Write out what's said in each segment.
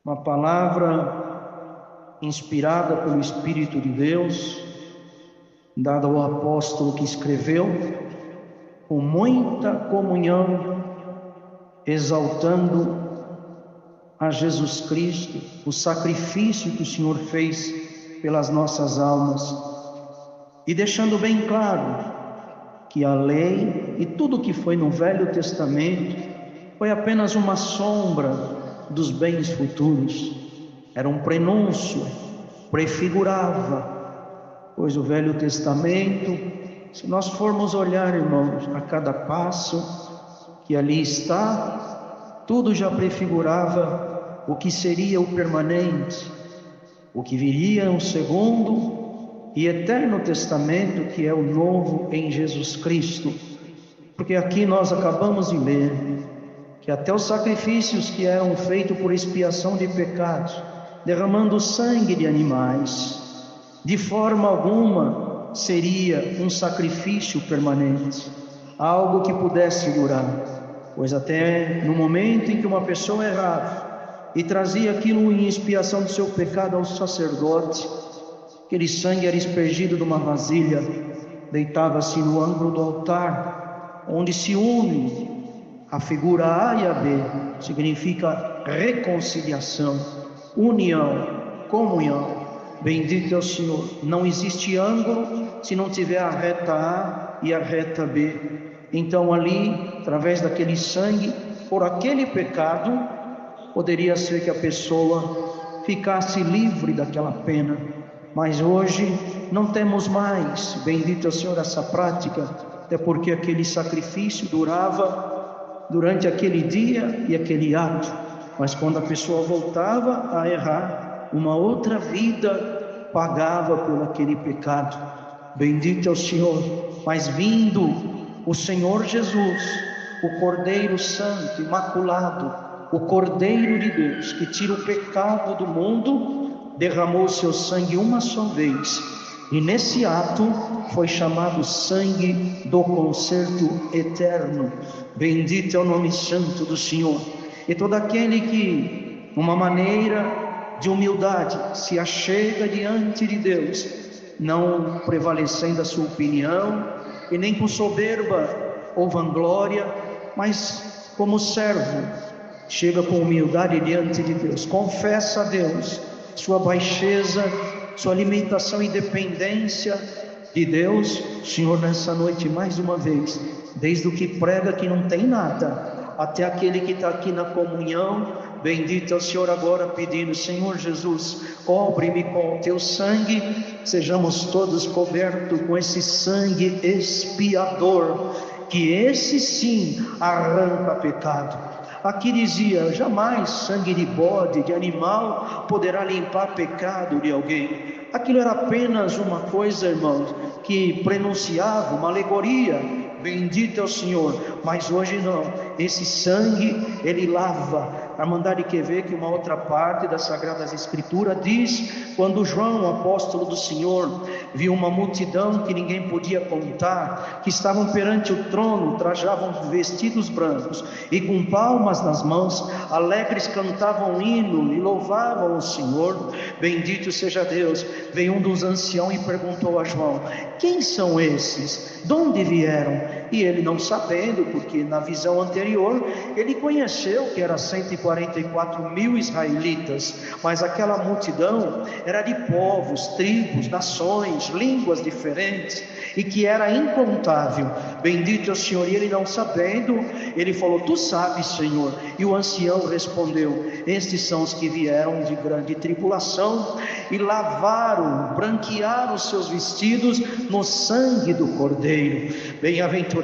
uma palavra inspirada pelo Espírito de Deus, dada ao apóstolo que escreveu, com muita comunhão, exaltando a Jesus Cristo, o sacrifício que o Senhor fez pelas nossas almas, e deixando bem claro que a lei e tudo que foi no Velho Testamento foi apenas uma sombra dos bens futuros, era um prenúncio, prefigurava, pois o Velho Testamento, se nós formos olhar, irmãos, a cada passo que ali está, tudo já prefigurava o que seria o permanente, o que viria um segundo e eterno testamento, que é o novo em Jesus Cristo. Porque aqui nós acabamos de ler que até os sacrifícios que eram feitos por expiação de pecados, derramando sangue de animais, de forma alguma seria um sacrifício permanente, algo que pudesse durar, pois até no momento em que uma pessoa errava e trazia aquilo em expiação do seu pecado ao sacerdote, aquele sangue era aspergido numa vasilha, deitava-se no ângulo do altar, onde se une a figura A e a B, significa reconciliação, união, comunhão. Bendito é o Senhor. Não existe ângulo se não tiver a reta A e a reta B. Então ali, através daquele sangue, por aquele pecado, poderia ser que a pessoa ficasse livre daquela pena. Mas hoje não temos mais, bendito é o Senhor, essa prática, até porque aquele sacrifício durava durante aquele dia e aquele ato, mas quando a pessoa voltava a errar, uma outra vida pagava por aquele pecado. Bendito é o Senhor. Mas vindo o Senhor Jesus, o Cordeiro Santo, Imaculado, o Cordeiro de Deus, que tira o pecado do mundo, derramou seu sangue uma só vez, e nesse ato foi chamado sangue do concerto eterno. Bendito é o nome santo do Senhor. E todo aquele que, uma maneira de humildade, se achega diante de Deus, não prevalecendo a sua opinião, e nem com soberba ou vanglória, mas como servo, chega com humildade diante de Deus, confessa a Deus sua baixeza, sua alimentação e dependência de Deus. Senhor, nessa noite, mais uma vez, desde o que prega que não tem nada, até aquele que está aqui na comunhão, bendito é o Senhor, agora pedindo, Senhor Jesus, cobre-me com o teu sangue, sejamos todos cobertos com esse sangue expiador, que esse sim arranca pecado. Aqui dizia, jamais sangue de bode, de animal, poderá limpar pecado de alguém. Aquilo era apenas uma coisa, irmãos, que prenunciava uma alegoria. Bendito é o Senhor. Mas hoje não, esse sangue, ele lava. A mandar de que ver que uma outra parte das Sagradas Escrituras diz, quando João, o apóstolo do Senhor, viu uma multidão que ninguém podia contar, que estavam perante o trono, trajavam vestidos brancos e com palmas nas mãos, alegres cantavam um hino e louvavam o Senhor. Bendito seja Deus. Veio um dos anciãos e perguntou a João, quem são esses? De onde vieram? E ele, não sabendo, porque na visão anterior ele conheceu que era 144 mil israelitas, mas aquela multidão era de povos, tribos, nações, línguas diferentes, e que era incontável. Bendito é o Senhor. E ele, não sabendo, ele falou, tu sabes, Senhor. E o ancião respondeu, estes são os que vieram de grande tribulação e lavaram, branquearam os seus vestidos no sangue do Cordeiro. Bem-aventurado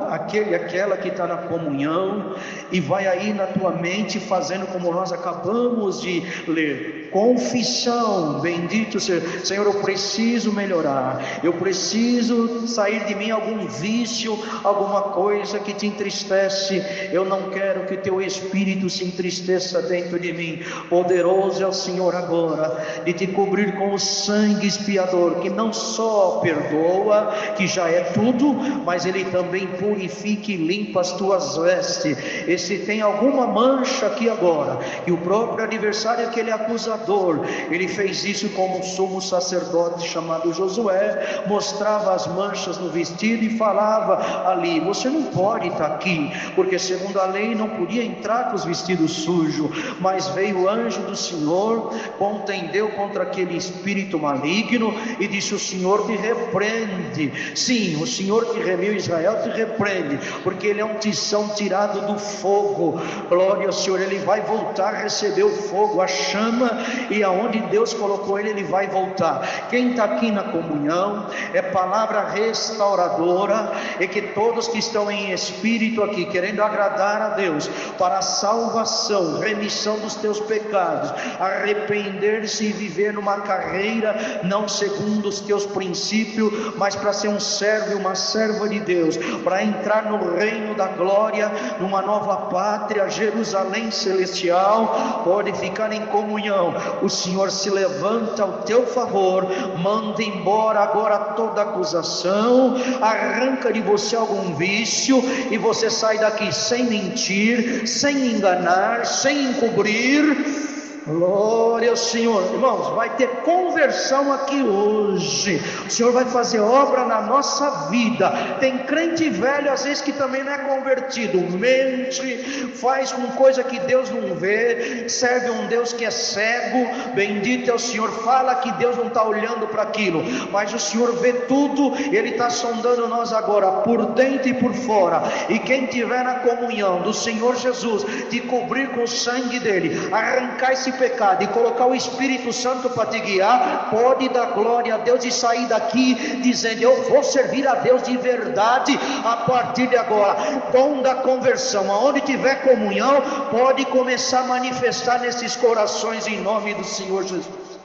aquele, aquela que está na comunhão e vai aí na tua mente fazendo como nós acabamos de ler, confissão. Bendito seja Senhor, eu preciso melhorar, eu preciso sair de mim algum vício, alguma coisa que te entristece. Eu não quero que teu Espírito se entristeça dentro de mim. Poderoso é o Senhor agora de te cobrir com o sangue expiador, que não só perdoa, que já é tudo, mas ele Ele também purifique e limpa as tuas vestes. E se tem alguma mancha aqui agora, e o próprio adversário, aquele acusador, ele fez isso como um sumo sacerdote chamado Josué, mostrava as manchas no vestido e falava ali: você não pode estar aqui, porque segundo a lei não podia entrar com os vestidos sujos. Mas veio o anjo do Senhor, contendeu contra aquele espírito maligno e disse: o Senhor te repreende. Sim, o Senhor que remiu Israel te repreende, porque ele é um tição tirado do fogo. Glória ao Senhor. Ele vai voltar a receber o fogo, a chama, e aonde Deus colocou ele, ele vai voltar. Quem está aqui na comunhão, é palavra restauradora, e que todos que estão em espírito aqui, querendo agradar a Deus, para a salvação, remissão dos teus pecados, arrepender-se e viver numa carreira, não segundo os teus princípios, mas para ser um servo e uma serva de Deus, para entrar no reino da glória, numa nova pátria, Jerusalém celestial, pode ficar em comunhão. O Senhor se levanta ao teu favor, manda embora agora toda acusação, arranca de você algum vício, e você sai daqui sem mentir, sem enganar, sem encobrir. Glória ao Senhor. Irmãos, vai ter conversão aqui hoje. O Senhor vai fazer obra na nossa vida. Tem crente velho às vezes que também não é convertido, mente, faz uma coisa que Deus não vê, serve um Deus que é cego. Bendito é o Senhor. Fala que Deus não está olhando para aquilo, mas o Senhor vê tudo. Ele está sondando nós agora, por dentro e por fora. E quem tiver na comunhão do Senhor Jesus, de cobrir com o sangue dele, arrancar esse pecado e colocar o Espírito Santo para te guiar, pode dar glória a Deus e sair daqui dizendo: eu vou servir a Deus de verdade a partir de agora. Dom da conversão, aonde tiver comunhão, pode começar a manifestar nesses corações, em nome do Senhor Jesus.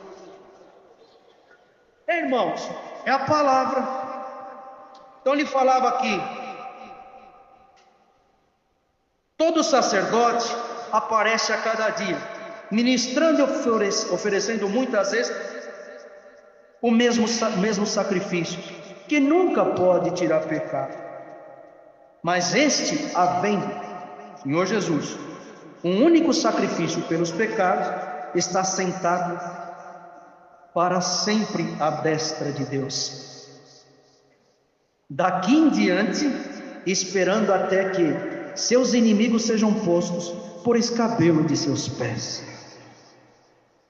Irmãos, é a palavra. Então ele falava aqui: todo sacerdote aparece a cada dia, ministrando e oferecendo muitas vezes o mesmo sacrifício, que nunca pode tirar pecado. Mas este, havendo, Senhor Jesus, um único sacrifício pelos pecados, está sentado para sempre à destra de Deus. Daqui em diante, esperando até que seus inimigos sejam postos por escabelo de seus pés.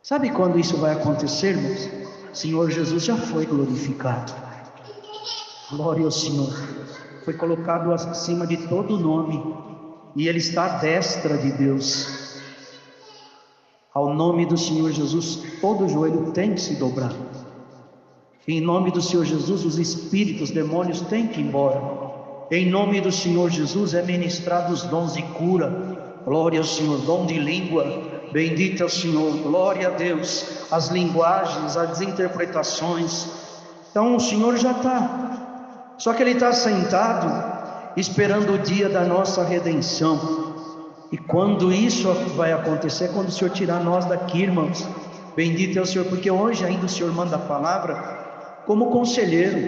Sabe quando isso vai acontecer, irmãos? O Senhor Jesus já foi glorificado. Glória ao Senhor. Foi colocado acima de todo nome, e Ele está à destra de Deus. Ao nome do Senhor Jesus, todo joelho tem que se dobrar. Em nome do Senhor Jesus, os espíritos, os demônios têm que ir embora. Em nome do Senhor Jesus, é ministrado os dons de cura. Glória ao Senhor. Dom de língua. Bendito é o Senhor, glória a Deus, as linguagens, as interpretações. Então o Senhor já está, só que Ele está sentado, esperando o dia da nossa redenção. E quando isso vai acontecer? Quando o Senhor tirar nós daqui, irmãos. Bendito é o Senhor, porque hoje ainda o Senhor manda a palavra como conselheiro.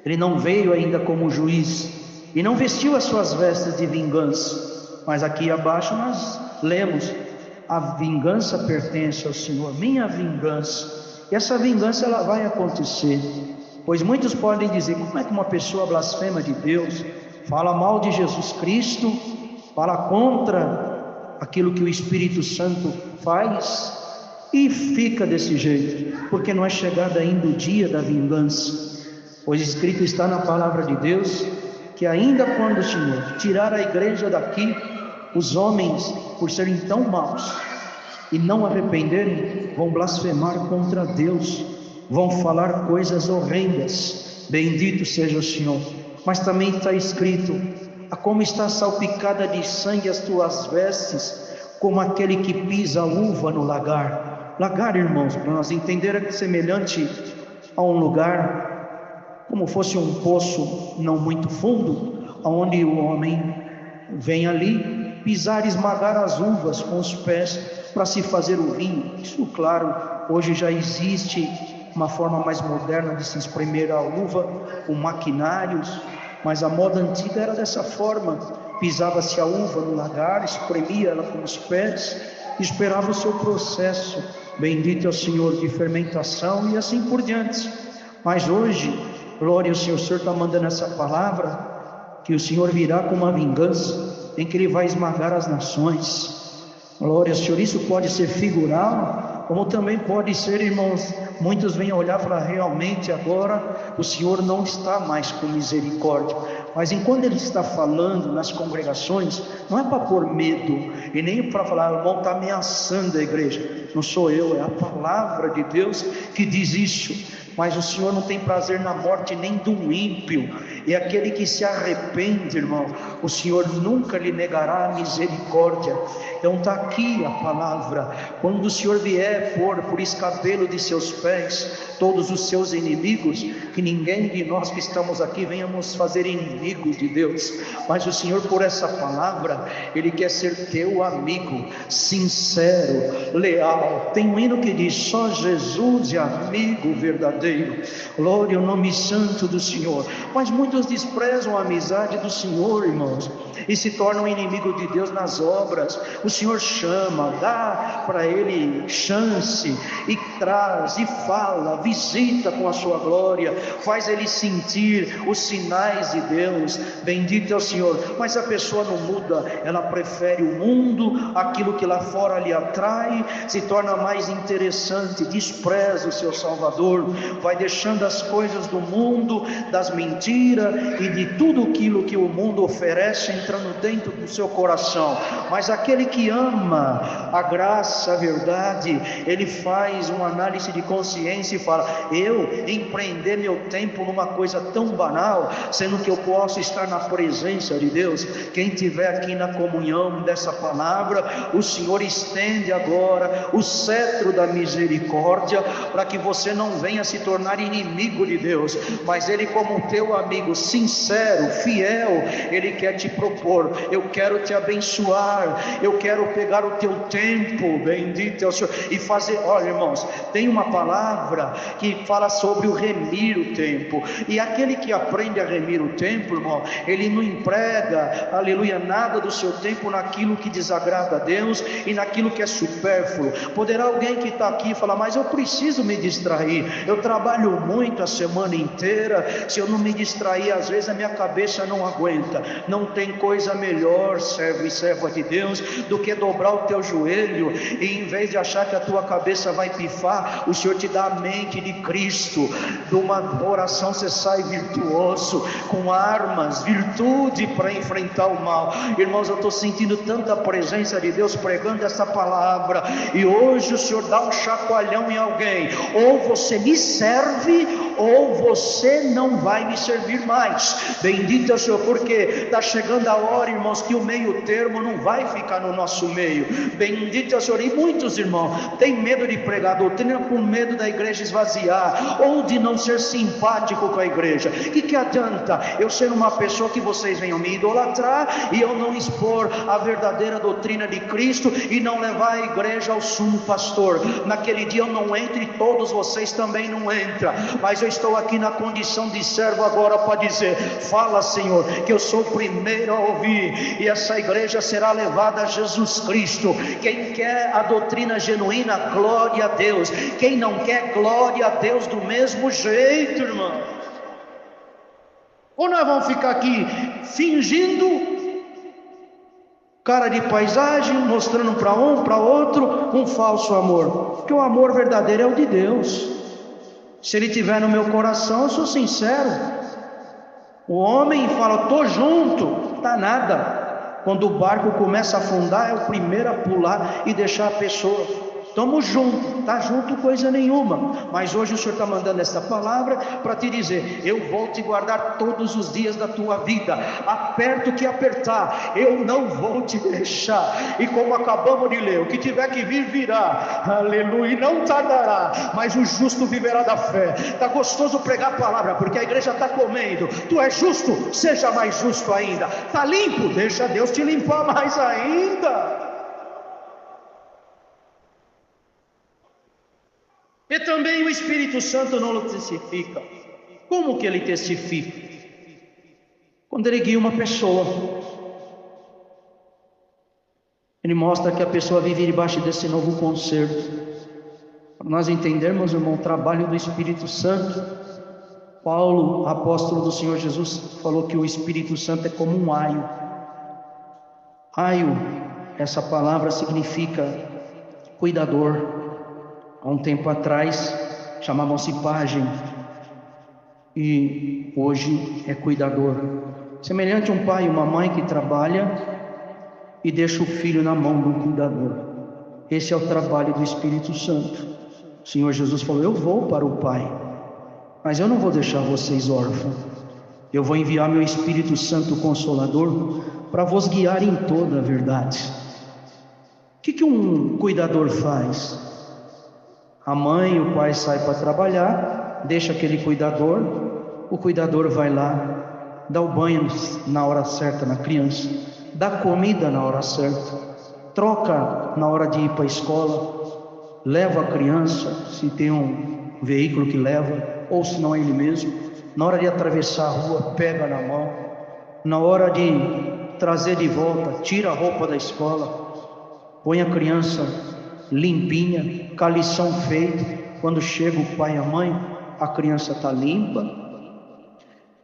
Ele não veio ainda como juiz, e não vestiu as suas vestes de vingança. Mas aqui abaixo nós lemos: a vingança pertence ao Senhor, minha vingança. E essa vingança ela vai acontecer, pois muitos podem dizer: como é que uma pessoa blasfema de Deus, fala mal de Jesus Cristo, fala contra aquilo que o Espírito Santo faz, e fica desse jeito? Porque não é chegado ainda o dia da vingança. Pois escrito está na palavra de Deus que ainda quando o Senhor tirar a igreja daqui, os homens, por serem tão maus e não arrependerem, vão blasfemar contra Deus, vão falar coisas horrendas. Bendito seja o Senhor. Mas também está escrito: a como está salpicada de sangue as tuas vestes, como aquele que pisa a uva no lagar. Lagar, irmãos, para nós entender, é semelhante a um lugar como fosse um poço não muito fundo, onde o homem vem ali pisar e esmagar as uvas com os pés para se fazer o vinho. Isso, claro, hoje já existe uma forma mais moderna de se espremer a uva, com maquinários, mas a moda antiga era dessa forma: pisava-se a uva no lagar, espremia ela com os pés, esperava o seu processo, bendito é o Senhor, de fermentação e assim por diante. Mas hoje, glória ao Senhor, o Senhor está mandando essa palavra, que o Senhor virá com uma vingança, em que Ele vai esmagar as nações. Glória ao Senhor. Isso pode ser figural, como também pode ser, irmãos, muitos vêm olhar para realmente agora o Senhor não está mais com misericórdia. Mas enquanto Ele está falando nas congregações, não é para pôr medo, e nem para falar, o irmão está ameaçando a igreja. Não sou eu, é a palavra de Deus que diz isso. Mas o Senhor não tem prazer na morte nem do ímpio, e aquele que se arrepende, irmão, o Senhor nunca lhe negará a misericórdia. Então está aqui a palavra: quando o Senhor vier pôr por escabelo de seus pés todos os seus inimigos, que ninguém de nós que estamos aqui venhamos fazer inimigos de Deus, mas o Senhor, por essa palavra, Ele quer ser teu amigo, sincero, leal. Tem um hino que diz: só Jesus é amigo verdadeiro. Glória ao nome santo do Senhor. Mas muitos desprezam a amizade do Senhor, irmãos, e se tornam inimigo de Deus nas obras. O Senhor chama, dá para ele chance, e traz, e fala, visita com a sua glória, faz ele sentir os sinais de Deus. Bendito é o Senhor. Mas a pessoa não muda, ela prefere o mundo, aquilo que lá fora lhe atrai, se torna mais interessante, despreza o seu Salvador, vai deixando as coisas do mundo, das mentiras e de tudo aquilo que o mundo oferece, entrando dentro do seu coração. Mas aquele que ama a graça, a verdade, ele faz uma análise de consciência e fala: eu empreender meu tempo numa coisa tão banal, sendo que eu posso estar na presença de Deus. Quem estiver aqui na comunhão dessa palavra, o Senhor estende agora o cetro da misericórdia, para que você não venha se tornar inimigo de Deus, mas Ele, como teu amigo sincero, fiel, Ele quer te propor: eu quero te abençoar, eu quero pegar o teu tempo, bendito é o Senhor, e fazer. Olha, irmãos, tem uma palavra que fala sobre o remir o tempo, e aquele que aprende a remir o tempo, irmão, ele não emprega, aleluia, nada do seu tempo naquilo que desagrada a Deus e naquilo que é supérfluo. Poderá alguém que está aqui falar: mas eu preciso me distrair, eu trabalho muito a semana inteira, se eu não me distrair, às vezes a minha cabeça não aguenta. Não tem coisa melhor, servo e serva de Deus, do que dobrar o teu joelho, e em vez de achar que a tua cabeça vai pifar, o Senhor te dá a mente de Cristo. De uma oração você sai virtuoso, com armas, virtude para enfrentar o mal. Irmãos, eu estou sentindo tanta presença de Deus pregando essa palavra, e hoje o Senhor dá um chacoalhão em alguém: ou você me serve, ou você não vai me servir mais. Bendito é o Senhor, porque está chegando a hora, irmãos, que o meio termo não vai ficar no nosso meio. Bendito é o Senhor. E muitos, irmãos, têm medo de pregar doutrina, com medo da igreja esvaziar, ou de não ser simpático com a igreja. Que adianta eu ser uma pessoa que vocês venham me idolatrar, e eu não expor a verdadeira doutrina de Cristo, e não levar a igreja ao sumo pastor? Naquele dia eu não entro, e todos vocês também não entram, mas eu estou aqui na condição de servo agora para dizer: fala, Senhor, que eu sou o primeiro a ouvir, e essa igreja será levada a Jesus Cristo. Quem quer a doutrina genuína, glória a Deus. Quem não quer, glória a Deus do mesmo jeito, irmão. Ou nós vamos ficar aqui fingindo cara de paisagem, mostrando para um, para outro, um falso amor? Porque o amor verdadeiro é o de Deus. Se ele estiver no meu coração, eu sou sincero. O homem fala: estou junto, está nada. Quando o barco começa a afundar, é o primeiro a pular e deixar a pessoa. Estamos juntos, está junto coisa nenhuma. Mas hoje o Senhor está mandando esta palavra para te dizer: eu vou te guardar todos os dias da tua vida, aperto que apertar, eu não vou te deixar. E como acabamos de ler, o que tiver que vir, virá, aleluia, e não tardará, mas o justo viverá da fé. Está gostoso pregar a palavra, porque a igreja está comendo. Tu é justo, seja mais justo ainda. Está limpo, deixa Deus te limpar mais ainda. E também o Espírito Santo não testifica. Como que ele testifica? Quando ele guia uma pessoa, ele mostra que a pessoa vive debaixo desse novo concerto. Para nós entendermos, irmão, o trabalho do Espírito Santo, Paulo, apóstolo do Senhor Jesus, falou que o Espírito Santo é como um aio. Aio, essa palavra significa cuidador. Há um tempo atrás chamavam-se pajem, e hoje é cuidador. Semelhante a um pai e uma mãe que trabalha e deixa o filho na mão do cuidador. Esse é o trabalho do Espírito Santo. O Senhor Jesus falou: eu vou para o Pai, mas eu não vou deixar vocês órfãos. Eu vou enviar meu Espírito Santo Consolador para vos guiar em toda a verdade. O que um cuidador faz? A mãe e o pai saem para trabalhar, deixa aquele cuidador, o cuidador vai lá, dá o banho na hora certa na criança, dá comida na hora certa, troca na hora de ir para a escola, leva a criança, se tem um veículo que leva, ou se não é ele mesmo, na hora de atravessar a rua, pega na mão, na hora de trazer de volta, tira a roupa da escola, põe a criança limpinha, com a lição feita. Quando chega o pai e a mãe, a criança está limpa,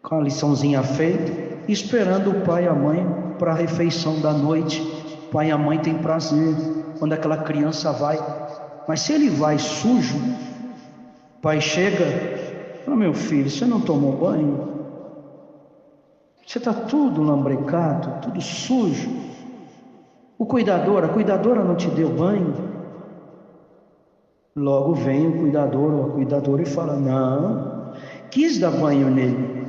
com a liçãozinha feita, esperando o pai e a mãe para a refeição da noite. O pai e a mãe têm prazer quando aquela criança vai, mas se ele vai sujo, o pai chega e fala: meu filho, você não tomou banho? Você está tudo lambrecado, tudo sujo. A cuidadora não te deu banho? Logo vem o cuidador ou a cuidadora e fala: não, quis dar banho nele,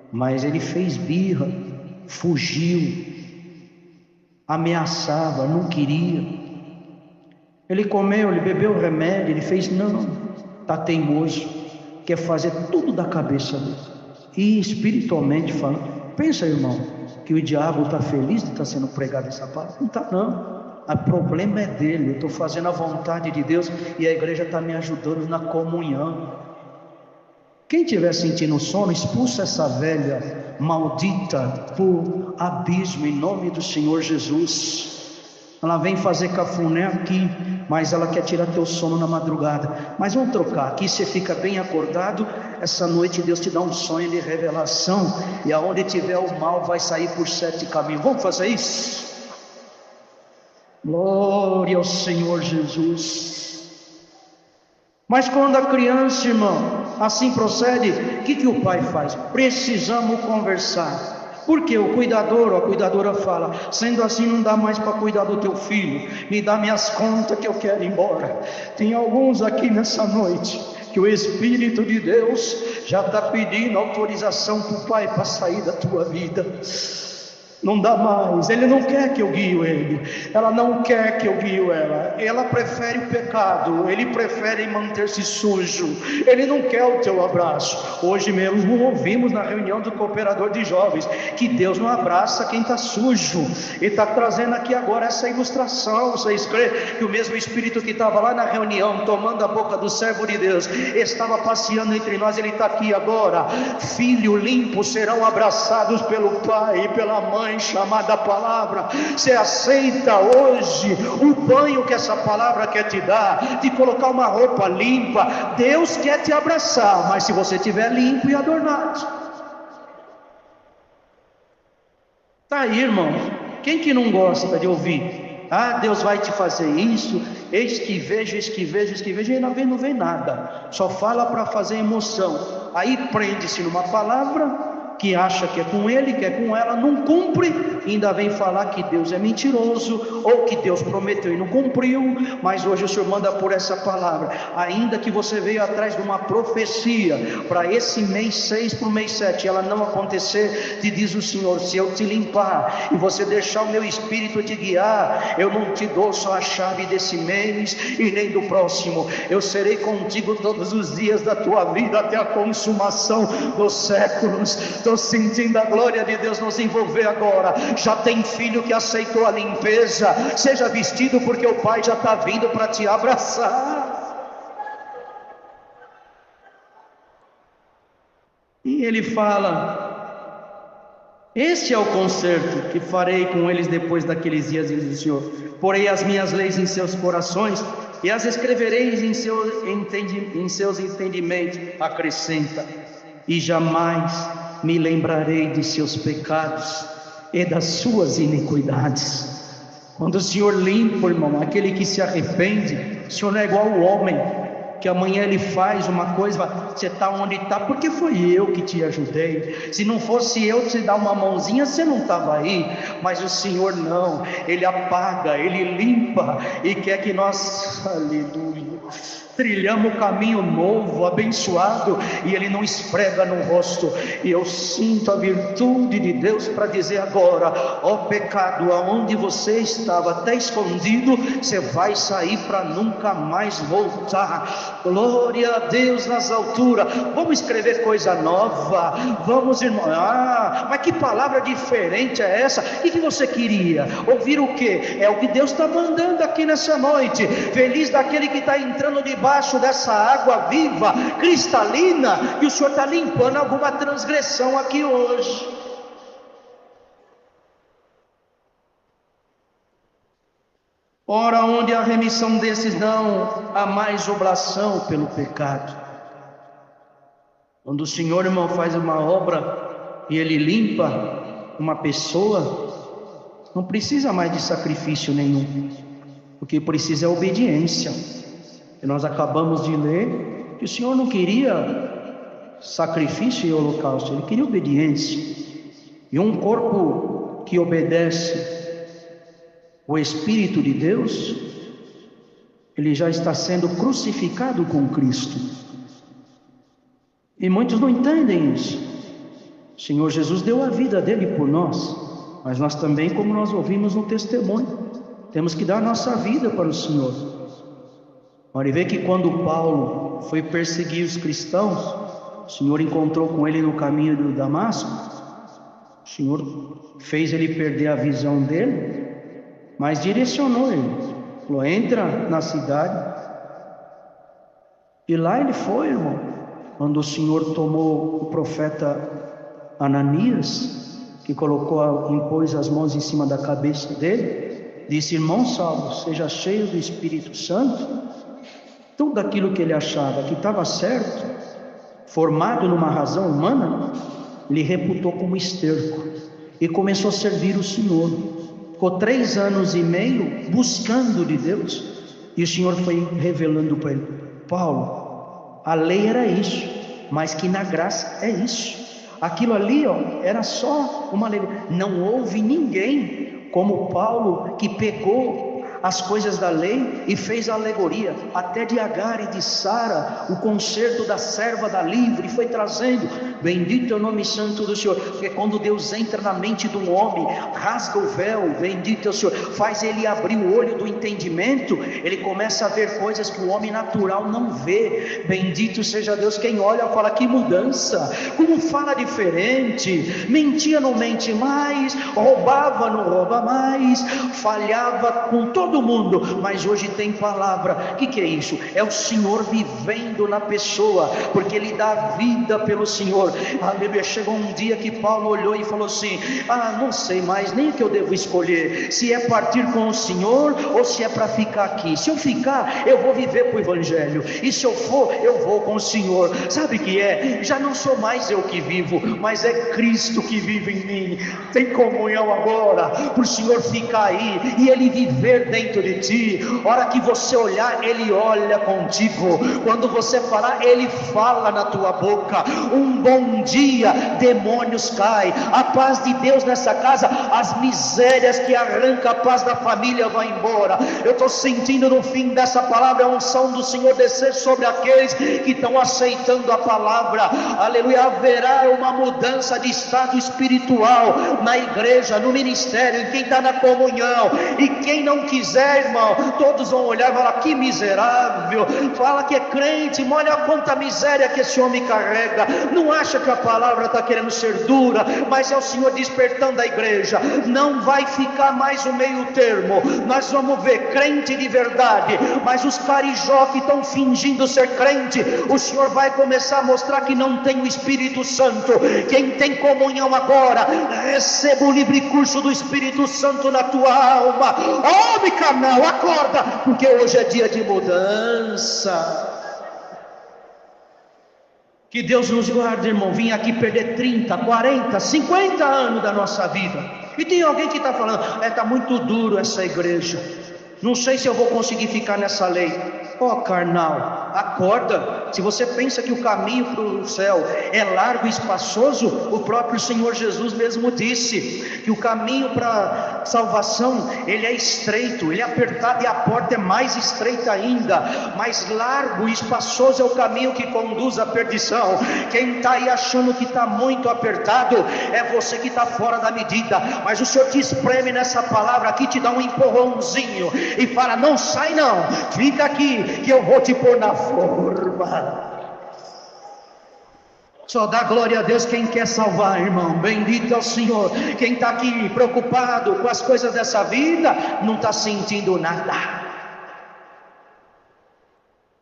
mas ele fez birra, fugiu, ameaçava, não queria. Ele comeu, ele bebeu remédio, ele fez, não, está teimoso, quer fazer tudo da cabeça dele. E espiritualmente falando, pensa, irmão, que o diabo está feliz de estar sendo pregado essa palavra? Não está, não. O problema é dele. Eu estou fazendo a vontade de Deus e a igreja está me ajudando na comunhão. Quem estiver sentindo sono, expulsa essa velha maldita por abismo em nome do Senhor Jesus. Ela vem fazer cafuné aqui, mas ela quer tirar teu sono na madrugada. Mas vamos trocar, aqui você fica bem acordado. Essa noite Deus te dá um sonho de revelação, e aonde tiver o mal vai sair por 7 caminhos. Vamos fazer isso? Glória ao Senhor Jesus. Mas quando a criança, irmão, assim procede, o que o pai faz? Precisamos conversar. Porque o cuidador ou a cuidadora fala: sendo assim não dá mais para cuidar do teu filho, me dá minhas contas que eu quero ir embora. Tem alguns aqui nessa noite que o Espírito de Deus já está pedindo autorização para o pai para sair da tua vida. Não dá mais, ele não quer que eu guie ele, ela não quer que eu guie ela prefere o pecado, ele prefere manter-se sujo, ele não quer o teu abraço. Hoje mesmo ouvimos na reunião do cooperador de jovens que Deus não abraça quem está sujo, e está trazendo aqui agora essa ilustração. Vocês creem que o mesmo Espírito que estava lá na reunião, tomando a boca do servo de Deus, estava passeando entre nós? Ele está aqui agora. Filho limpo serão abraçados pelo pai e pela mãe, chamada palavra. Você aceita hoje o banho que essa palavra quer te dar, de colocar uma roupa limpa? Deus quer te abraçar, mas se você estiver limpo e adornado. Tá aí, irmão. Quem que não gosta de ouvir? Ah, Deus vai te fazer isso, eis que vejo, eis que vejo, eis que vejo, e não vem nada, só fala para fazer emoção. Aí prende-se numa palavra que acha que é com ele, que é com ela, não cumpre, ainda vem falar que Deus é mentiroso, ou que Deus prometeu e não cumpriu. Mas hoje o Senhor manda por essa palavra, ainda que você veio atrás de uma profecia, para esse mês 6 para o mês 7, ela não acontecer, te diz o Senhor: se eu te limpar, e você deixar o meu Espírito te guiar, eu não te dou só a chave desse mês, e nem do próximo, eu serei contigo todos os dias da tua vida, até a consumação dos séculos. Estou sentindo a glória de Deus nos envolver agora. Já tem filho que aceitou a limpeza, seja vestido, porque o pai já está vindo para te abraçar. E ele fala: Este é o concerto que farei com eles depois daqueles dias, diz o Senhor. Porei as minhas leis em seus corações e as escrevereis em seus entendimentos, acrescenta, e jamais me lembrarei de seus pecados e das suas iniquidades. Quando o Senhor limpa, irmão, aquele que se arrepende, o Senhor não é igual ao homem, que amanhã ele faz uma coisa, você está onde está, porque foi eu que te ajudei. Se não fosse eu te dar uma mãozinha, você não estava aí. Mas o Senhor não, Ele apaga, Ele limpa, e quer que nós, aleluia, trilhamos um caminho novo, abençoado, e Ele não esfrega no rosto. E eu sinto a virtude de Deus para dizer agora: ó pecado, aonde você estava até escondido, você vai sair para nunca mais voltar. Glória a Deus nas alturas. Vamos escrever coisa nova, vamos, irmão. Mas que palavra diferente é essa? O que você queria? Ouvir o que? É o que Deus está mandando aqui nessa noite. Feliz daquele que está entrando debaixo dessa água viva, cristalina, e o Senhor está limpando alguma transgressão aqui hoje. Ora, onde há remissão desses, não há mais oblação pelo pecado. Quando o Senhor, irmão, faz uma obra e Ele limpa uma pessoa, não precisa mais de sacrifício nenhum, o que precisa é obediência. E nós acabamos de ler que o Senhor não queria sacrifício e holocausto, Ele queria obediência. E um corpo que obedece o Espírito de Deus, ele já está sendo crucificado com Cristo. E muitos não entendem isso. O Senhor Jesus deu a vida dele por nós, mas nós também, como nós ouvimos no testemunho, temos que dar a nossa vida para o Senhor. Pode ver que quando Paulo foi perseguir os cristãos, o Senhor encontrou com ele no caminho do Damasco. O Senhor fez ele perder a visão dele, mas direcionou ele. Falou: entra na cidade. E lá ele foi, irmão. Quando o Senhor tomou o profeta Ananias, que impôs as mãos em cima da cabeça dele, disse: irmão Saulo, seja cheio do Espírito Santo. Tudo aquilo que ele achava que estava certo, formado numa razão humana, ele reputou como esterco e começou a servir o Senhor. Ficou 3 anos e meio buscando de Deus, e o Senhor foi revelando para ele: Paulo, a lei era isso, mas que na graça é isso. Aquilo ali, era só uma lei. Não houve ninguém como Paulo que pegou as coisas da lei e fez a alegoria, até de Agar e de Sara, o concerto da serva da livre, foi trazendo. Bendito é o nome santo do Senhor. Porque quando Deus entra na mente de um homem, rasga o véu, bendito é o Senhor, faz ele abrir o olho do entendimento, ele começa a ver coisas que o homem natural não vê. Bendito seja Deus. Quem olha fala: que mudança, como fala diferente, mentia não mente mais, roubava não rouba mais, falhava com todo mundo, mas hoje tem palavra. O que é isso? É o Senhor vivendo na pessoa, porque ele dá vida pelo Senhor. Aleluia. Chegou um dia que Paulo olhou e falou assim: não sei mais nem o que eu devo escolher, se é partir com o Senhor ou se é para ficar aqui. Se eu ficar, eu vou viver para o Evangelho, e se eu for, eu vou com o Senhor. Sabe o que é? Já não sou mais eu que vivo, mas é Cristo que vive em mim. Tem comunhão agora, para o Senhor ficar aí e Ele viver dentro de ti. Hora que você olhar, Ele olha contigo. Quando você falar, Ele fala na tua boca. Um bom dia, demônios caem. A paz de Deus nessa casa, as misérias que arranca a paz da família vai embora. Eu estou sentindo no fim dessa palavra a unção do Senhor descer sobre aqueles que estão aceitando a palavra. Aleluia. Haverá uma mudança de estado espiritual na igreja, no ministério, em quem está na comunhão. E quem não quiser fizer, irmão, todos vão olhar e falar: que miserável, fala que é crente, mas olha quanta miséria que esse homem carrega. Não acha que a palavra está querendo ser dura, mas é o Senhor despertando a igreja. Não vai ficar mais o meio termo. Nós vamos ver crente de verdade, mas os carijó que estão fingindo ser crente, o Senhor vai começar a mostrar que não tem o Espírito Santo. Quem tem comunhão agora, receba o livre curso do Espírito Santo na tua alma. Homem canal, acorda, porque hoje é dia de mudança. Que Deus nos guarde, irmão. Vim aqui perder 30, 40, 50 anos da nossa vida. E tem alguém que está falando: está muito duro essa igreja, não sei se eu vou conseguir ficar nessa lei. Carnal, acorda. Se você pensa que o caminho para o céu é largo e espaçoso, o próprio Senhor Jesus mesmo disse que o caminho para a salvação, ele é estreito, ele é apertado, e a porta é mais estreita ainda. Mais largo e espaçoso é o caminho que conduz à perdição. Quem está aí achando que está muito apertado, é você que está fora da medida. Mas o Senhor te espreme nessa palavra aqui, te dá um empurrãozinho e fala: não sai não, fica aqui, que eu vou te pôr na forma. Só dá glória a Deus quem quer salvar, irmão. Bendito é o Senhor. Quem está aqui preocupado com as coisas dessa vida, não está sentindo nada.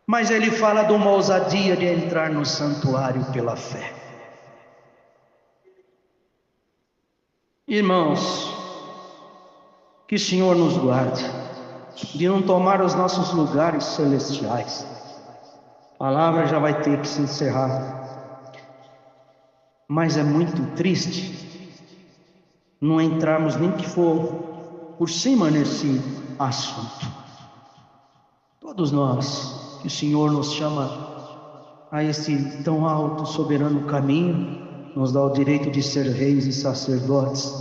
Mas ele fala de uma ousadia de entrar no santuário pela fé. Irmãos, que o Senhor nos guarde de não tomar os nossos lugares celestiais. A palavra já vai ter que se encerrar, mas é muito triste não entrarmos nem que for por cima nesse assunto. Todos nós, que o Senhor nos chama a esse tão alto, soberano caminho, nos dá o direito de ser reis e sacerdotes.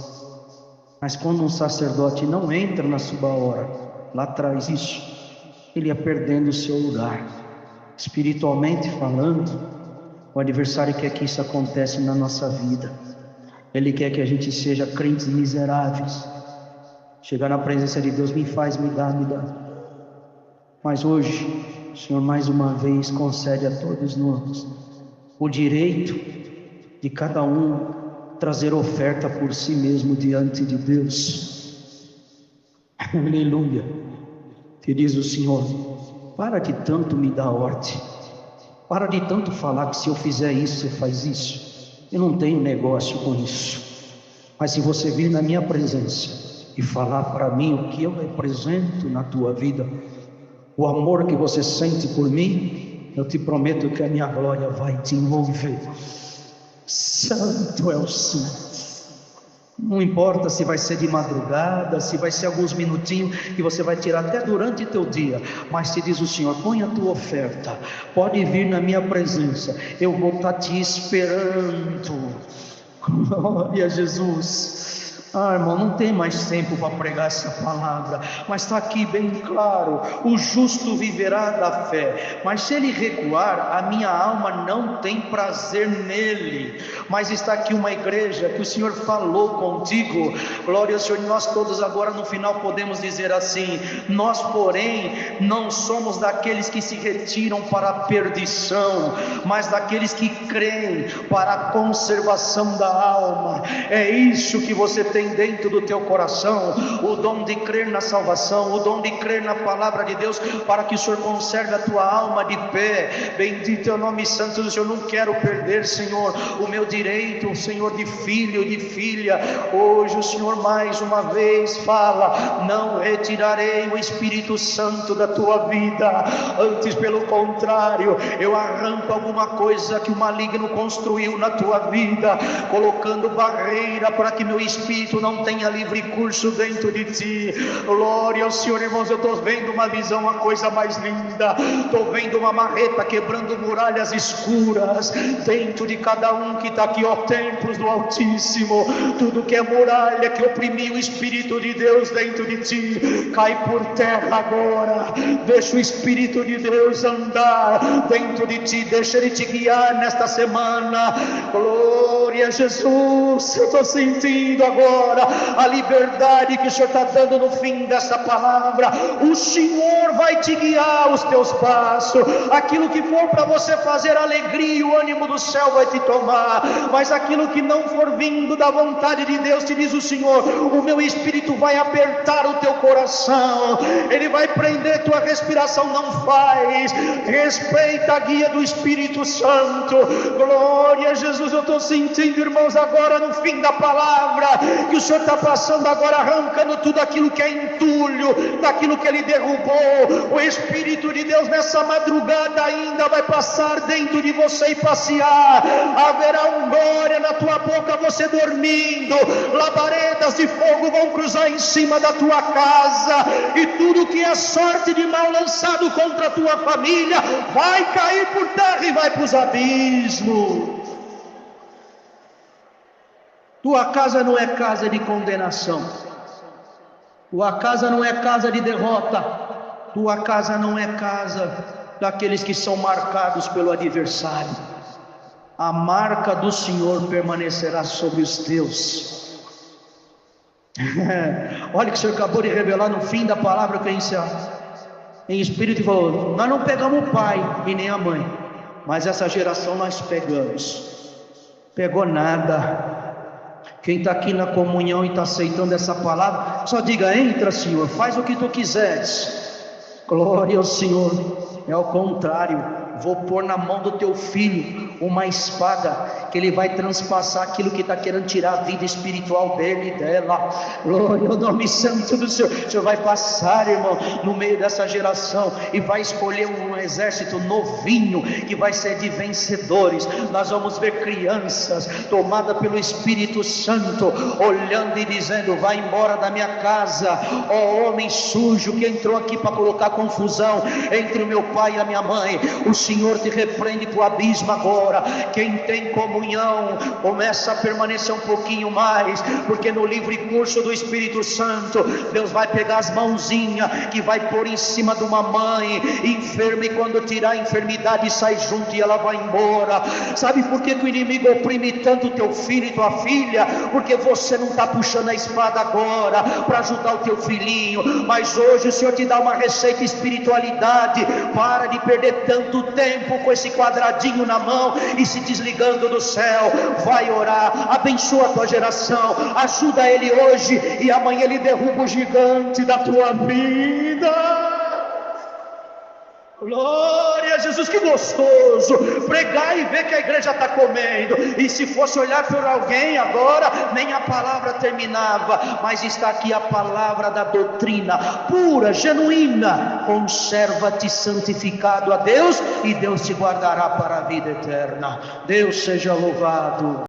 Mas quando um sacerdote não entra na sua hora, lá atrás isso, ele ia perdendo o seu lugar. Espiritualmente falando, o adversário quer que isso aconteça na nossa vida. Ele quer que a gente seja crentes miseráveis. Chegar na presença de Deus: me faz, me dá. Mas hoje, o Senhor mais uma vez concede a todos nós o direito de cada um trazer oferta por si mesmo diante de Deus. Aleluia. Que diz o Senhor: para de tanto me dar ordem, para de tanto falar que se eu fizer isso, você faz isso. Eu não tenho negócio com isso. Mas se você vir na minha presença e falar para mim o que eu represento na tua vida, o amor que você sente por mim, eu te prometo que a minha glória vai te envolver. Santo é o Senhor. Não importa se vai ser de madrugada, se vai ser alguns minutinhos que você vai tirar até durante o teu dia, mas te diz o Senhor: põe a tua oferta, pode vir na minha presença, eu vou estar te esperando. Glória a Jesus. Irmão, não tem mais tempo para pregar essa palavra, mas está aqui bem claro: o justo viverá da fé. Mas se ele recuar, a minha alma não tem prazer nele. Mas está aqui uma igreja que o Senhor falou contigo. Glória ao Senhor. Nós todos agora no final podemos dizer assim: nós porém não somos daqueles que se retiram para a perdição, mas daqueles que creem para a conservação da alma. É isso que você tem dentro do teu coração, o dom de crer na salvação, o dom de crer na palavra de Deus, para que o Senhor conserve a tua alma de pé. Bendito é o nome santo do Senhor. Não quero perder, Senhor, o meu direito, Senhor, de filho, de filha. Hoje o Senhor mais uma vez fala: não retirarei o Espírito Santo da tua vida, antes pelo contrário, eu arranco alguma coisa que o maligno construiu na tua vida, colocando barreira para que meu Espírito não tenha livre curso dentro de ti. Glória ao Senhor. Irmãos, eu estou vendo uma visão, uma coisa mais linda. Estou vendo uma marreta quebrando muralhas escuras dentro de cada um que está aqui, ó, templos do Altíssimo. Tudo que é muralha que oprimiu o Espírito de Deus dentro de ti, cai por terra agora. Deixa o Espírito de Deus andar dentro de ti, deixa ele te guiar nesta semana. Glória Glória a Jesus. Eu estou sentindo agora a liberdade que o Senhor está dando no fim dessa palavra. O Senhor vai te guiar os teus passos. Aquilo que for para você fazer alegria, o ânimo do céu vai te tomar. Mas aquilo que não for vindo da vontade de Deus, te diz o Senhor, o meu Espírito vai apertar o teu coração. Ele vai prender tua respiração. Não faz. Respeita a guia do Espírito Santo. Glória a Jesus. Eu estou sentindo, irmãos, agora no fim da palavra, que o Senhor está passando agora, arrancando tudo aquilo que é entulho, daquilo que Ele derrubou. O Espírito de Deus nessa madrugada ainda vai passar dentro de você e passear. Haverá glória na tua boca, você dormindo. Labaredas de fogo vão cruzar em cima da tua casa, e tudo que é sorte de mal lançado contra a tua família vai cair por terra e vai para os abismos. Tua casa não é casa de condenação. Tua casa não é casa de derrota. Tua casa não é casa daqueles que são marcados pelo adversário. A marca do Senhor permanecerá sobre os teus. Olha o que o Senhor acabou de revelar no fim da palavra que eu encerro. Em espírito falou: nós não pegamos o pai e nem a mãe, mas essa geração nós pegamos. Pegou nada. Quem está aqui na comunhão e está aceitando essa palavra, só diga: entra, Senhor, faz o que tu quiseres. Glória ao Senhor. É ao contrário, vou pôr na mão do teu filho uma espada, que ele vai transpassar aquilo que está querendo tirar a vida espiritual dele e dela. Glória ao nome santo do Senhor. O Senhor vai passar, irmão, no meio dessa geração, e vai escolher um exército novinho, que vai ser de vencedores. Nós vamos ver crianças tomadas pelo Espírito Santo, olhando e dizendo: vai embora da minha casa, ó homem sujo, que entrou aqui para colocar confusão entre o meu pai e a minha mãe. O Senhor te repreende para o abismo agora. Quem tem comunhão, começa a permanecer um pouquinho mais, porque no livre curso do Espírito Santo, Deus vai pegar as mãozinhas, que vai pôr em cima de uma mãe enferma, e quando tirar a enfermidade sai junto e ela vai embora. Sabe por que o inimigo oprime tanto teu filho e tua filha? Porque você não está puxando a espada agora para ajudar o teu filhinho. Mas hoje o Senhor te dá uma receita: espiritualidade. Para de perder tanto tempo com esse quadradinho na mão e se desligando do céu. Vai orar, abençoa a tua geração, ajuda ele hoje, e amanhã ele derruba o gigante da tua vida. Glória a Jesus. Que gostoso pregar e ver que a igreja está comendo. E se fosse olhar por alguém agora, nem a palavra terminava. Mas está aqui a palavra da doutrina pura, genuína. Conserva-te santificado a Deus, e Deus te guardará para a vida eterna. Deus seja louvado.